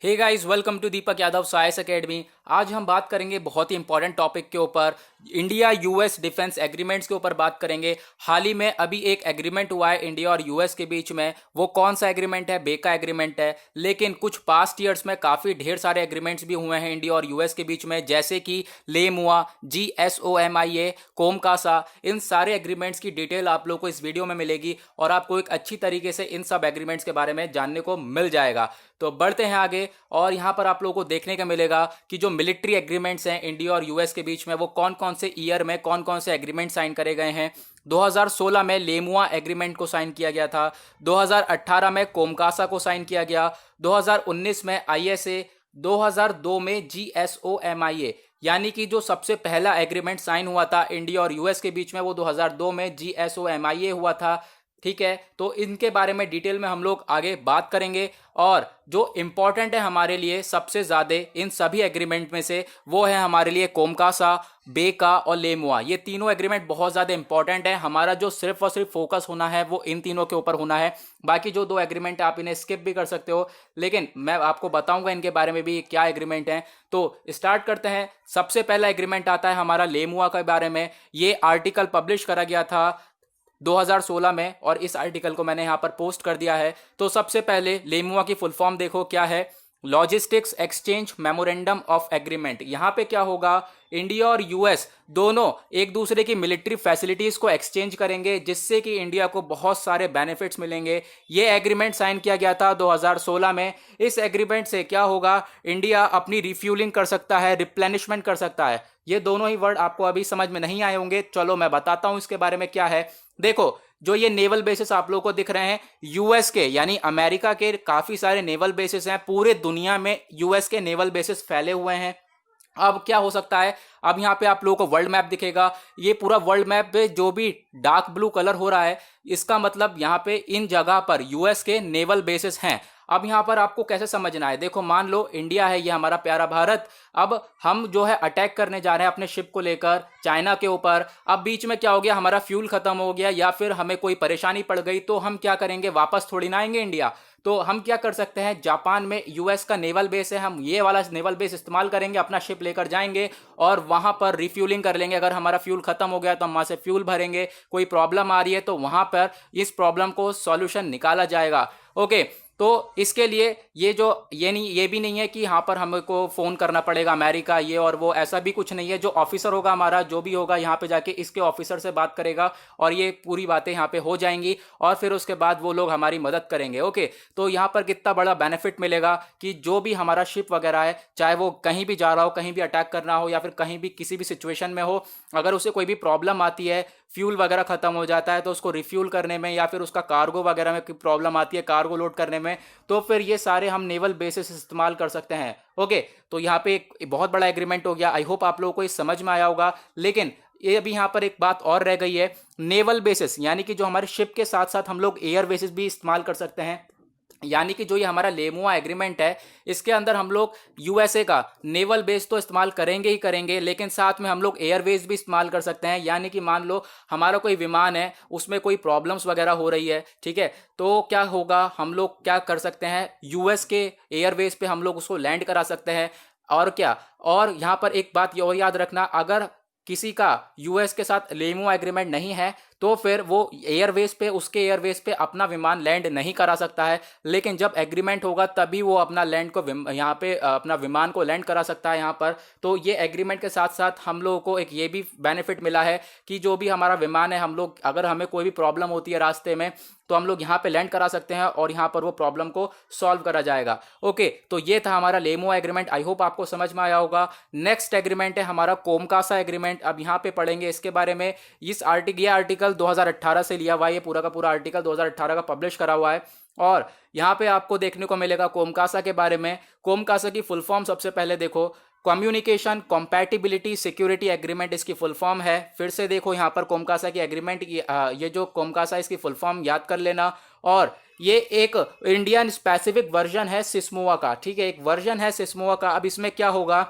Hey guys, welcome to Deepak Yadav science academy. आज हम बात करेंगे बहुत ही इंपॉर्टेंट टॉपिक के ऊपर, इंडिया यूएस डिफेंस एग्रीमेंट्स के ऊपर बात करेंगे। हाल ही में अभी एक एग्रीमेंट हुआ है इंडिया और यूएस के बीच में। वो कौन सा एग्रीमेंट है? बेका एग्रीमेंट है। लेकिन कुछ पास्ट ईयर्स में काफ़ी ढेर सारे एग्रीमेंट्स भी हुए हैं इंडिया और यूएस के बीच में, जैसे कि लेमुआ, GSOMIA, कोमकासा। इन सारे एग्रीमेंट्स की डिटेल आप लोग को इस वीडियो में मिलेगी और आपको एक अच्छी तरीके से इन सब एग्रीमेंट्स के बारे में जानने को मिल जाएगा। तो बढ़ते हैं आगे और यहां पर आप लोगों को देखने का मिलेगा कि जो मिलिट्री एग्रीमेंट्स हैं इंडिया और यूएस के बीच में, वो कौन कौन से ईयर में कौन कौन से एग्रीमेंट साइन करे गए हैं। 2016 में लेमुआ एग्रीमेंट को साइन किया गया था। 2018 में कोमकासा को साइन किया गया। 2019 में ISA। 2002 में GSOMIA, यानी कि जो सबसे पहला एग्रीमेंट साइन हुआ था इंडिया और यूएस के बीच में, वो 2002 में GSOMIA हुआ था। ठीक है, तो इनके बारे में डिटेल में हम लोग आगे बात करेंगे। और जो इंपॉर्टेंट है हमारे लिए सबसे ज़्यादा इन सभी एग्रीमेंट में से, वो है हमारे लिए कोमकासा, बेका और लेमुआ। ये तीनों एग्रीमेंट बहुत ज़्यादा इंपॉर्टेंट है। हमारा जो सिर्फ और सिर्फ फोकस होना है वो इन तीनों के ऊपर होना है। बाकी जो दो एग्रीमेंट है आप इन्हें स्किप भी कर सकते हो, लेकिन मैं आपको बताऊंगा इनके बारे में भी क्या एग्रीमेंट है। तो स्टार्ट करते हैं। सबसे पहला एग्रीमेंट आता है हमारा लेमुआ के बारे में। ये आर्टिकल पब्लिश करा गया था 2016 में और इस आर्टिकल को मैंने यहां पर पोस्ट कर दिया है। तो सबसे पहले लेमुआ की फुल फॉर्म देखो क्या है। Logistics exchange memorandum of agreement. यहां पे क्या होगा, इंडिया और यूएस दोनों एक दूसरे की मिलिट्री फैसिलिटीज को एक्सचेंज करेंगे, जिससे कि इंडिया को बहुत सारे बेनिफिट्स मिलेंगे। ये एग्रीमेंट साइन किया गया था 2016 में। इस एग्रीमेंट से क्या होगा, इंडिया अपनी रिफ्यूलिंग कर सकता है, रिप्लेनिशमेंट कर सकता है। ये दोनों ही वर्ड आपको अभी समझ में नहीं आए होंगे, चलो मैं बताता हूं इसके बारे में क्या है। देखो, जो ये नेवल बेसिस आप लोगों को दिख रहे हैं यूएस के, यानी अमेरिका के काफी सारे नेवल बेसिस हैं। पूरे दुनिया में यूएस के नेवल बेसिस फैले हुए हैं। अब क्या हो सकता है, अब यहां पे आप लोगों को वर्ल्ड मैप दिखेगा। ये पूरा वर्ल्ड मैप पे जो भी डार्क ब्लू कलर हो रहा है, इसका मतलब यहां पे इन जगह पर यूएस के नेवल बेसिस हैं। अब यहां पर आपको कैसे समझना है, देखो मान लो इंडिया है, ये हमारा प्यारा भारत। अब हम जो है अटैक करने जा रहे हैं अपने शिप को लेकर चाइना के ऊपर। अब बीच में क्या हो गया, हमारा फ्यूल खत्म हो गया या फिर हमें कोई परेशानी पड़ गई, तो हम क्या करेंगे, वापस थोड़ी ना आएंगे इंडिया। तो हम क्या कर सकते हैं, जापान में यूएस का नेवल बेस है, हम ये वाला नेवल बेस इस्तेमाल करेंगे, अपना शिप लेकर जाएंगे और वहां पर रिफ्यूलिंग कर लेंगे। अगर हमारा फ्यूल खत्म हो गया तो हम वहां से फ्यूल भरेंगे। कोई प्रॉब्लम आ रही है तो वहां पर इस प्रॉब्लम को सॉल्यूशन निकाला जाएगा। ओके, तो इसके लिए ये भी नहीं है कि यहाँ पर हमको फोन करना पड़ेगा अमेरिका ये और वो, ऐसा भी कुछ नहीं है। जो ऑफिसर होगा हमारा, जो भी होगा यहाँ पे जाके इसके ऑफिसर से बात करेगा और ये पूरी बातें यहाँ पे हो जाएंगी और फिर उसके बाद वो लोग हमारी मदद करेंगे। ओके, तो यहाँ पर कितना बड़ा बेनिफिट मिलेगा कि जो भी हमारा शिप वगैरह है, चाहे वो कहीं भी जा रहा हो, कहीं भी अटैक करना हो या फिर कहीं भी किसी भी सिचुएशन में हो, अगर उसे कोई भी प्रॉब्लम आती है, फ्यूल वगैरह खत्म हो जाता है, तो उसको रिफ्यूल करने में या फिर उसका कार्गो वगैरह में कोई प्रॉब्लम आती है, कार्गो लोड करने में, तो फिर ये सारे हम नेवल बेसिस इस्तेमाल कर सकते हैं। ओके, तो यहाँ पे एक बहुत बड़ा एग्रीमेंट हो गया। आई होप आप लोगों को ये समझ में आया होगा। लेकिन ये अभी यहाँ पर एक बात और रह गई है, नेवल बेसिस, यानी कि जो हमारे शिप के साथ साथ हम लोग एयर बेसिस भी इस्तेमाल कर सकते हैं। यानी कि जो ये हमारा लेमुआ एग्रीमेंट है, इसके अंदर हम लोग यूएसए का नेवल बेस तो इस्तेमाल करेंगे ही करेंगे, लेकिन साथ में हम लोग एयरवेज भी इस्तेमाल कर सकते हैं। यानी कि मान लो हमारा कोई विमान है, उसमें कोई प्रॉब्लम्स वगैरह हो रही है, ठीक है, तो क्या होगा, हम लोग क्या कर सकते हैं, यूएस के एयरवेज पे हम लोग उसको लैंड करा सकते हैं। और क्या, और यहाँ पर एक बात और याद रखना, अगर किसी का यूएस के साथ लेमुआ एग्रीमेंट नहीं है तो फिर वो एयरवेज पे, उसके एयरवेज पे अपना विमान लैंड नहीं करा सकता है। लेकिन जब एग्रीमेंट होगा तभी वो अपना लैंड को यहाँ पे अपना विमान को लैंड करा सकता है यहाँ पर। तो ये एग्रीमेंट के साथ साथ हम लोगों को एक ये भी बेनिफिट मिला है कि जो भी हमारा विमान है, हम लोग अगर हमें कोई भी प्रॉब्लम होती है रास्ते में, तो हम लोग यहाँ पे लैंड करा सकते हैं और यहाँ पर वो प्रॉब्लम को सॉल्व करा जाएगा। ओके, तो ये था हमारा लेमुआ एग्रीमेंट। आई होप आपको समझ में आया होगा। नेक्स्ट एग्रीमेंट है हमारा कोमकासा एग्रीमेंट। अब यहाँ पे पढ़ेंगे इसके बारे में। ये आर्टिकल 2018 से लिया हुआ है, ये पूरा का पूरा आर्टिकल 2018 का पब्लिश करा हुआ है। और यहाँ पे आपको देखने को मिलेगा कोमकासा के बारे में। कोमकासा की फुल फॉर्म सबसे पहले देखो, कम्युनिकेशन कंपैटिबिलिटी सिक्योरिटी एग्रीमेंट इसकी फुल फॉर्म है। फिर से देखो यहाँ पर कोमकासा की एग्रीमेंट, ये जो कोमकासा इसकी फुल फॉर्म याद कर लेना। और ये एक इंडियन स्पेसिफिक वर्जन है सिस्मोआ का, ठीक है, एक वर्जन है सिस्मोआ का। अब इसमें क्या होगा,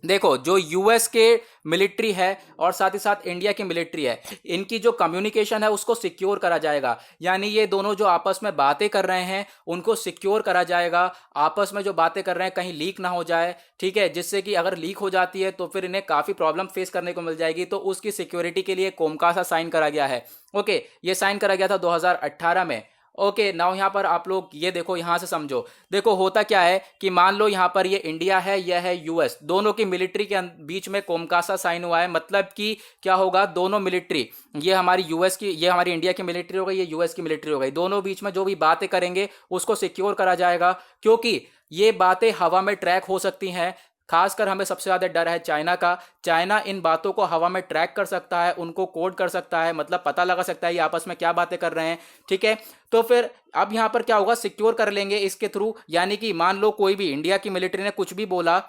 देखो जो यूएस के मिलिट्री है और साथ ही साथ इंडिया की मिलिट्री है, इनकी जो कम्युनिकेशन है उसको सिक्योर करा जाएगा। यानी ये दोनों जो आपस में बातें कर रहे हैं उनको सिक्योर करा जाएगा। आपस में जो बातें कर रहे हैं कहीं लीक ना हो जाए, ठीक है, जिससे कि अगर लीक हो जाती है तो फिर इन्हें काफ़ी प्रॉब्लम फेस करने को मिल जाएगी। तो उसकी सिक्योरिटी के लिए कोमकासा साइन करा गया है। ओके, ये साइन करा गया था 2018 में। ओके, नाउ यहाँ पर आप लोग ये देखो, यहाँ से समझो। देखो होता क्या है कि मान लो यहाँ पर ये इंडिया है, यह है यूएस, दोनों की मिलिट्री के बीच में कोमकासा साइन हुआ है। मतलब कि क्या होगा, दोनों मिलिट्री, ये हमारी यूएस की, ये हमारी इंडिया की मिलिट्री हो गई, ये यूएस की मिलिट्री हो गई, दोनों बीच में जो भी बातें करेंगे उसको सिक्योर करा जाएगा। क्योंकि ये बातें हवा में ट्रैक हो सकती हैं। खासकर हमें सबसे ज्यादा डर है चाइना का। चाइना इन बातों को हवा में ट्रैक कर सकता है, उनको कोड कर सकता है, मतलब पता लगा सकता है ये आपस में क्या बातें कर रहे हैं, ठीक है। तो फिर अब यहां पर क्या होगा, सिक्योर कर लेंगे इसके थ्रू। यानी कि मान लो कोई भी इंडिया की मिलिट्री ने कुछ भी बोला,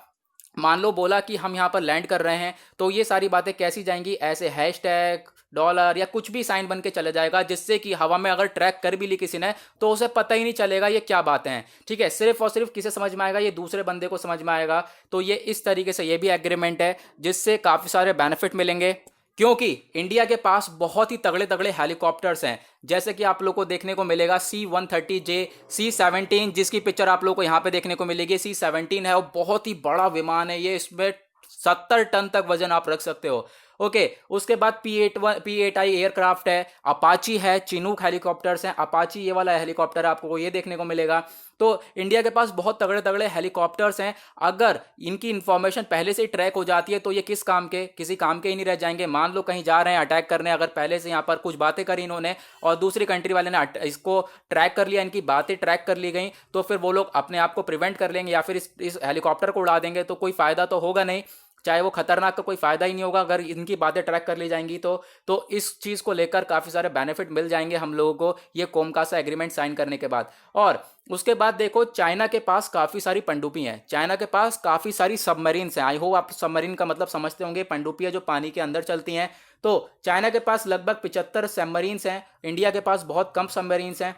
मान लो बोला कि हम यहाँ पर लैंड कर रहे हैं, तो ये सारी बातें कैसी जाएंगी, ऐसे हैशटैग डॉलर या कुछ भी साइन बन के चले जाएगा, जिससे कि हवा में अगर ट्रैक कर भी ली किसी ने तो उसे पता ही नहीं चलेगा ये क्या बातें हैं, ठीक है। सिर्फ और सिर्फ किसे समझ में आएगा, ये दूसरे बंदे को समझ में आएगा। तो ये इस तरीके से ये भी एग्रीमेंट है जिससे काफ़ी सारे बेनिफिट मिलेंगे। क्योंकि इंडिया के पास बहुत ही तगड़े तगड़े हेलीकॉप्टर्स हैं, जैसे कि आप लोग को देखने को मिलेगा C-130J, C-17, जिसकी पिक्चर आप लोग को यहाँ पे देखने को मिलेगी। C-17 है, वो बहुत ही बड़ा विमान है, ये इसमें 70 टन तक वजन आप रख सकते हो। ओके, उसके बाद P-8I एयरक्राफ्ट है, अपाची है, चिनूक हेलीकॉप्टर्स हैं, अपाची ये वाला हेलीकॉप्टर आपको ये देखने को मिलेगा। तो इंडिया के पास बहुत तगड़े तगड़े हेलीकॉप्टर्स हैं। अगर इनकी इंफॉर्मेशन पहले से ही ट्रैक हो जाती है तो ये किस काम के, किसी काम के ही नहीं रह जाएंगे। मान लो कहीं जा रहे हैं अटैक करने, अगर पहले से यहाँ पर कुछ बातें करी इन्होंने और दूसरी कंट्री वाले ने इसको ट्रैक कर लिया, इनकी बातें ट्रैक कर ली गई, तो फिर वो लोग अपने आप को प्रिवेंट कर लेंगे या फिर इस हेलीकॉप्टर को उड़ा देंगे। तो कोई फायदा तो होगा नहीं, चाहे वो खतरनाक, का कोई फायदा ही नहीं होगा अगर इनकी बातें ट्रैक कर ली जाएंगी। तो इस चीज़ को लेकर काफ़ी सारे बेनिफिट मिल जाएंगे हम लोगों को ये कोमकासा एग्रीमेंट साइन करने के बाद। और उसके बाद देखो, चाइना के पास काफ़ी सारी पनडुब्बी हैं, चाइना के पास काफ़ी सारी सबमरीन्स हैं। आई होप आप सबमरीन का मतलब समझते होंगे, पनडुब्बियाँ जो पानी के अंदर चलती हैं। तो चाइना के पास लगभग 75 सबमरीन्स हैं, इंडिया के पास बहुत कम सबमरीन्स हैं।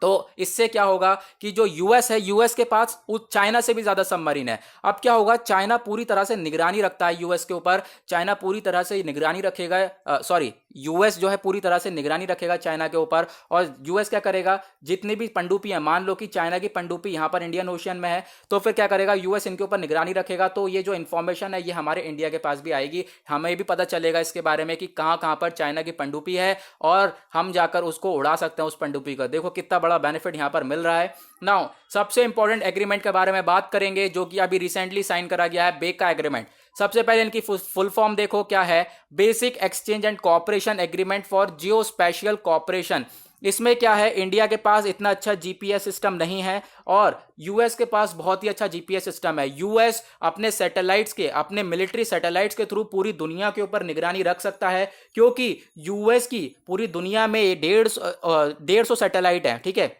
तो इससे क्या होगा कि जो यूएस है, यूएस के पास चाइना से भी ज्यादा सबमरीन है। अब क्या होगा, चाइना पूरी तरह से निगरानी रखता है यूएस के ऊपर, चाइना पूरी तरह से निगरानी रखेगा, सॉरी, यूएस जो है पूरी तरह से निगरानी रखेगा चाइना के ऊपर। और यूएस क्या करेगा, जितनी भी पनडुब्बी है, मान लो कि चाइना की पनडुब्बी यहाँ पर इंडियन ओशियन में है, तो फिर क्या करेगा, यूएस इनके ऊपर निगरानी रखेगा। तो ये जो इन्फॉर्मेशन है ये हमारे इंडिया के पास भी आएगी, हमें भी पता चलेगा इसके बारे में कि कहाँ कहाँ पर चाइना की पनडुब्बी है, और हम जाकर उसको उड़ा सकते हैं उस पनडुब्बी का। देखो कितना बड़ा बेनिफिट यहाँ पर मिल रहा है। नाउ सबसे इंपॉर्टेंट एग्रीमेंट के बारे में बात करेंगे जो कि अभी रिसेंटली साइन करा गया है, बेका एग्रीमेंट। सबसे पहले इनकी फुल फॉर्म देखो क्या है, basic exchange and cooperation agreement for geo spatial cooperation. इसमें क्या है, इंडिया के पास इतना अच्छा जीपीएस सिस्टम नहीं है और यूएस के पास बहुत ही अच्छा जीपीएस सिस्टम है। यूएस अपने सैटेलाइट्स के, अपने मिलिट्री सैटेलाइट्स के थ्रू पूरी दुनिया के ऊपर निगरानी रख सकता है, क्योंकि यूएस की पूरी दुनिया में 150 सैटेलाइट है, ठीक है।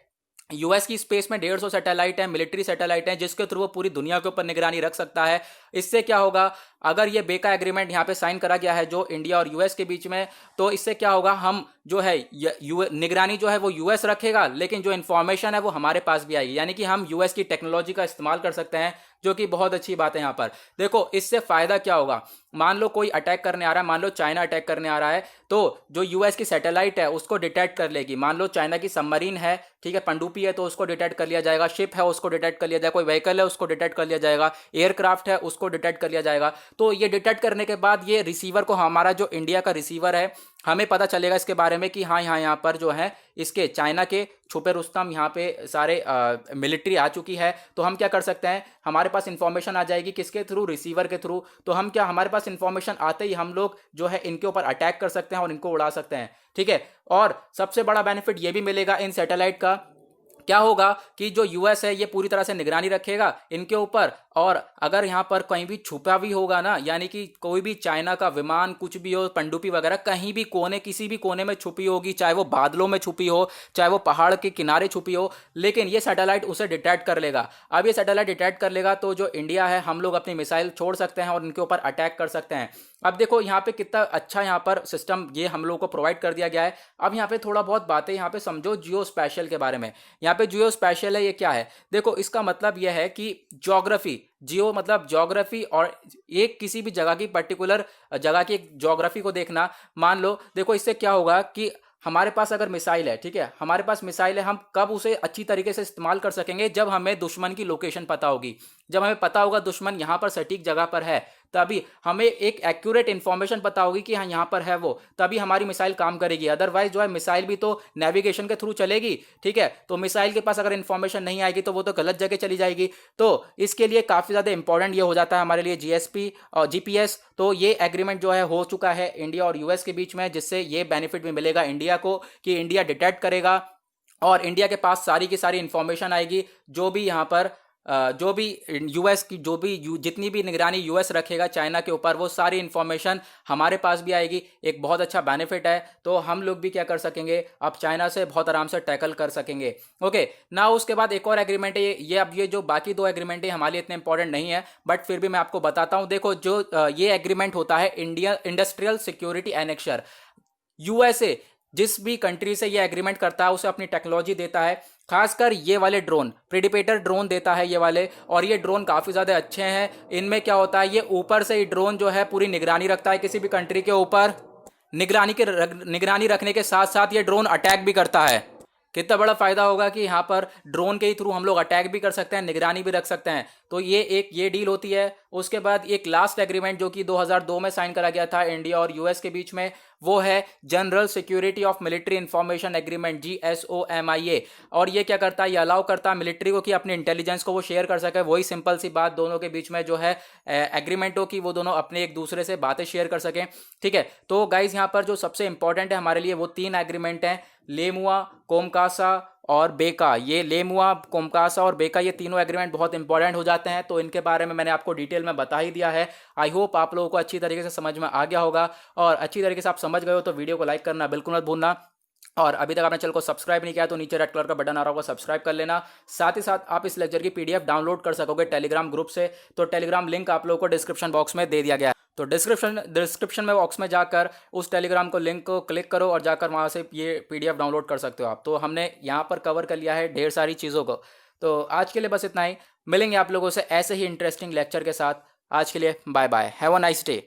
यूएस की स्पेस में 150 सैटेलाइट है, मिलिट्री सैटेलाइट है, जिसके थ्रू वो पूरी दुनिया के ऊपर निगरानी रख सकता है। इससे क्या होगा, अगर ये बेका एग्रीमेंट यहाँ पे साइन करा गया है जो इंडिया और यूएस के बीच में, तो इससे क्या होगा, हम जो है निगरानी जो है वो यूएस रखेगा, लेकिन जो इन्फॉर्मेशन है वो हमारे पास भी आएगी। यानी कि हम यूएस की टेक्नोलॉजी का इस्तेमाल कर सकते हैं, जो कि बहुत अच्छी बात है यहाँ पर। देखो इससे फायदा क्या होगा, मान लो कोई अटैक करने आ रहा है, मान लो चाइना अटैक करने आ रहा है, तो जो यूएस की सैटेलाइट है उसको डिटेक्ट कर लेगी। मान लो चाइना की सबमरीन है, ठीक है, पनडुब्बी है, तो उसको डिटेक्ट कर लिया जाएगा, शिप है उसको डिटेक्ट कर लिया जाएगा, कोई व्हीकल है उसको डिटेक्ट कर लिया जाएगा, एयरक्राफ्ट है उसको डिटेक्ट कर लिया जाएगा। तो ये डिटेक्ट करने के बाद ये रिसीवर को, हमारा जो इंडिया का रिसीवर है, हमें पता चलेगा इसके बारे में कि हाँ यहाँ पर जो है इसके चाइना के छुपे रुस्तम यहाँ पे सारे मिलिट्री आ चुकी है। तो हम क्या कर सकते हैं, हमारे पास इंफॉर्मेशन आ जाएगी, किसके थ्रू, रिसीवर के थ्रू। तो हम क्या, हमारे पास इंफॉर्मेशन आते ही हम लोग जो है इनके ऊपर अटैक कर सकते हैं और इनको उड़ा सकते हैं, ठीक है। और सबसे बड़ा बेनिफिट ये भी मिलेगा इन सैटेलाइट का, क्या होगा कि जो यूएस है ये पूरी तरह से निगरानी रखेगा इनके ऊपर, और अगर यहाँ पर कहीं भी छुपा भी होगा ना, यानी कि कोई भी चाइना का विमान कुछ भी हो, पनडुब्बी वगैरह कहीं भी कोने, किसी भी कोने में छुपी होगी, चाहे वो बादलों में छुपी हो, चाहे वो पहाड़ के किनारे छुपी हो, लेकिन ये सैटेलाइट उसे डिटेक्ट कर लेगा। अब ये सैटेलाइट डिटेक्ट कर लेगा तो जो इंडिया है, हम लोग अपनी मिसाइल छोड़ सकते हैं और इनके ऊपर अटैक कर सकते हैं। अब देखो यहाँ पे कितना अच्छा यहाँ पर सिस्टम ये हम लोगों को प्रोवाइड कर दिया गया है। अब यहाँ पे थोड़ा बहुत बातें यहाँ पे समझो जियो स्पैशियल के बारे में। यहाँ पे जियो स्पैशियल है, ये क्या है? देखो इसका मतलब यह है कि ज्योग्राफी, जियो मतलब ज्योग्राफी, और एक किसी भी जगह की पर्टिकुलर जगह की एक ज्योग्राफी को देखना। मान लो देखो इससे क्या होगा कि हमारे पास अगर मिसाइल है, ठीक है, हमारे पास मिसाइल है, हम कब उसे अच्छी तरीके से इस्तेमाल कर सकेंगे? जब हमें दुश्मन की लोकेशन पता होगी, जब हमें पता होगा दुश्मन यहाँ पर सटीक जगह पर है, तभी हमें एक एक्यूरेट इंफॉर्मेशन पता होगी कि हाँ यहाँ पर है वो, तभी हमारी मिसाइल काम करेगी। अदरवाइज जो है मिसाइल भी तो नेविगेशन के थ्रू चलेगी, ठीक है, तो मिसाइल के पास अगर इंफॉर्मेशन नहीं आएगी तो वो तो गलत जगह चली जाएगी। तो इसके लिए काफ़ी ज़्यादा इंपॉर्टेंट ये हो जाता है हमारे लिए जीएसपी और जीपीएस। तो ये एग्रीमेंट जो है हो चुका है इंडिया और यूएस के बीच में, जिससे ये बेनिफिट भी मिलेगा इंडिया को कि इंडिया डिटेक्ट करेगा और इंडिया के पास सारी की सारी इंफॉर्मेशन आएगी। जो भी यहाँ पर जो भी यूएस की जो भी जितनी भी निगरानी यूएस रखेगा चाइना के ऊपर, वो सारी इंफॉर्मेशन हमारे पास भी आएगी। एक बहुत अच्छा बेनिफिट है। तो हम लोग भी क्या कर सकेंगे, अब चाइना से बहुत आराम से टैकल कर सकेंगे। ओके ना, उसके बाद एक और एग्रीमेंट है ये अब ये जो बाकी दो एग्रीमेंट है हमारे लिए इतने इंपॉर्टेंट नहीं है, बट फिर भी मैं आपको बताता हूं। देखो जो ये एग्रीमेंट होता है India industrial security annexure. USA जिस भी कंट्री से ये एग्रीमेंट करता है उसे अपनी टेक्नोलॉजी देता है, खासकर ये वाले ड्रोन, प्रेडिपेटर ड्रोन देता है ये वाले, और ये ड्रोन काफ़ी ज़्यादा अच्छे हैं। इनमें क्या होता है, ये ऊपर से ही ड्रोन जो है पूरी निगरानी रखता है किसी भी कंट्री के ऊपर। निगरानी रखने के साथ साथ ये ड्रोन अटैक भी करता है। कितना बड़ा फायदा होगा कि यहाँ पर ड्रोन के ही थ्रू हम लोग अटैक भी कर सकते हैं, निगरानी भी रख सकते हैं। तो ये डील होती है। उसके बाद एक लास्ट एग्रीमेंट जो कि 2002 में साइन करा गया था इंडिया और यूएस के बीच में, वो है general security of military information agreement, GSOMIA। और ये क्या करता है, ये अलाउ करता है मिलिट्री को कि अपने इंटेलिजेंस को वो शेयर कर सके। वही सिंपल सी बात, दोनों के बीच में जो है एग्रीमेंट हो कि वो दोनों अपने एक दूसरे से बातें शेयर कर सकें, ठीक है। तो गाइज यहाँ पर जो सबसे इंपॉर्टेंट है हमारे लिए वो 3 एग्रीमेंट हैं, लेमुआ, कोमकासा और बेका। ये लेमुआ, कोमकासा और बेका, ये तीनों एग्रीमेंट बहुत इंपॉर्टेंट हो जाते हैं। तो इनके बारे में मैंने आपको डिटेल में बता ही दिया है। आई होप आप लोगों को अच्छी तरीके से समझ में आ गया होगा, और अच्छी तरीके से आप समझ गए हो तो वीडियो को लाइक करना बिल्कुल मत भूलना। और अभी तक आपने चैनल को सब्सक्राइब नहीं किया तो नीचे रेड कलर का बटन आ रहा होगा, सब्सक्राइब कर लेना। साथ ही साथ आप इस लेक्चर की पीडीएफ डाउनलोड कर सकोगे टेलीग्राम ग्रुप से। तो टेलीग्राम लिंक आप लोगों को डिस्क्रिप्शन बॉक्स में दे दिया गया है। तो डिस्क्रिप्शन में बॉक्स में जाकर उस टेलीग्राम को लिंक को क्लिक करो और जाकर वहाँ से ये पीडीएफ डाउनलोड कर सकते हो आप। तो हमने यहाँ पर कवर कर लिया है ढेर सारी चीज़ों को। तो आज के लिए बस इतना ही, मिलेंगे आप लोगों से ऐसे ही इंटरेस्टिंग लेक्चर के साथ। आज के लिए bye bye, have a nice day.